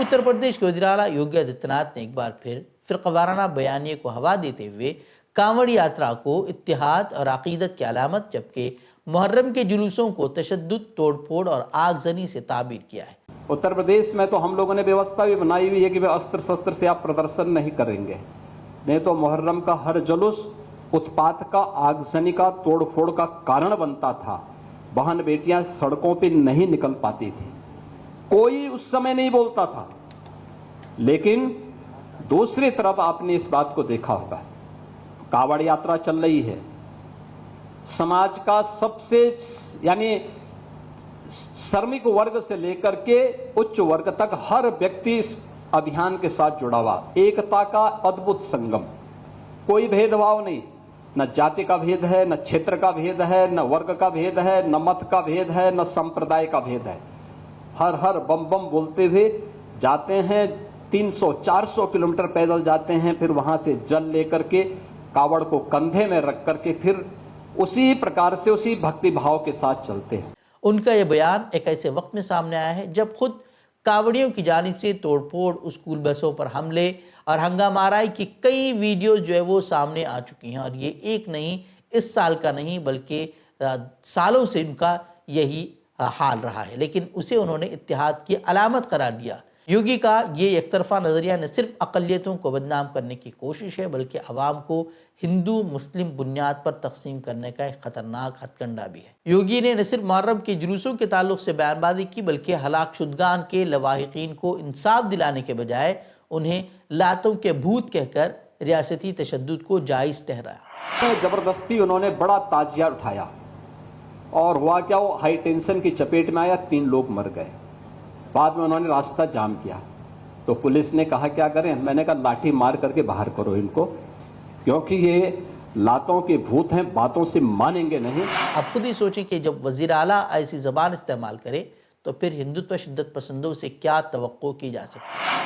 उत्तर प्रदेश के वज़ीर आला योगी आदित्यनाथ ने एक बार फिर फ़िरक़ावाराना बयानिए को हवा देते हुए कांवड़ यात्रा को इत्तिहाद और अक़ीदत की अलामत, जबकि मुहर्रम के जुलूसों को तशद्दुद, तोड़फोड़ और आगजनी से ताबीर किया है। उत्तर प्रदेश में तो हम लोगों ने व्यवस्था भी बनाई हुई है कि वे अस्त्र शस्त्र से आप प्रदर्शन नहीं करेंगे, नहीं तो मुहर्रम का हर जुलूस उत्पात का, आगजनी का, तोड़फोड़ का कारण बनता था। बहन बेटियां सड़कों पे नहीं निकल पाती थी, कोई उस समय नहीं बोलता था। लेकिन दूसरी तरफ आपने इस बात को देखा होगा, कांवड़ यात्रा चल रही है, समाज का सबसे यानी श्रमिक वर्ग से लेकर के उच्च वर्ग तक हर व्यक्ति इस अभियान के साथ जुड़ा हुआ, एकता का अद्भुत संगम, कोई भेदभाव नहीं, न जाति का भेद है, न क्षेत्र का भेद है, न वर्ग का भेद है, न मत का भेद है, न संप्रदाय का भेद है। हर हर बम बम बोलते हुए जाते हैं, 300-400 किलोमीटर पैदल जाते हैं, फिर वहां से जल लेकर के कावड़ को कंधे में रख करके फिर उसी प्रकार से उसी भक्ति भाव के साथ चलते हैं। उनका यह बयान एक ऐसे वक्त में सामने आया है जब खुद कावड़ियों की जानिब से तोड़फोड़, स्कूल बसों पर हमले और हंगामाराई की कई वीडियो जो है वो सामने आ चुकी हैं, और ये एक नहीं, इस साल का नहीं बल्कि सालों से उनका यही हाल रहा है, लेकिन उसे उन्होंने इत्तिहाद की अलामत करार दिया। योगी का ये एक तरफा नज़रिया न सिर्फ अक़लियतों को बदनाम करने की कोशिश है, बल्कि अवाम को हिंदू मुस्लिम बुनियाद पर तकसीम करने का एक ख़तरनाक हथकंडा भी है। योगी ने न सिर्फ मुहर्रम के जुलूसों के ताल्लुक से बयानबाजी की, बल्कि हलाक शुदगान के लवाहिकीन को इंसाफ दिलाने के बजाय उन्हें लातों के भूत कहकर रियासती तशद्दुद को जायज़ ठहराया। जबरदस्ती उन्होंने बड़ा ताजिया उठाया और हुआ क्या, वो हाई टेंशन की चपेट में आया, 3 लोग मर गए। बाद में उन्होंने रास्ता जाम किया तो पुलिस ने कहा क्या करें, मैंने कहा लाठी मार करके बाहर करो इनको, क्योंकि ये लातों के भूत हैं, बातों से मानेंगे नहीं। आप खुद ही सोचें कि जब वज़ीर आला ऐसी ज़बान इस्तेमाल करे तो फिर हिंदुत्व शिद्दत पसंदों से क्या तवक्को की जा सकती है।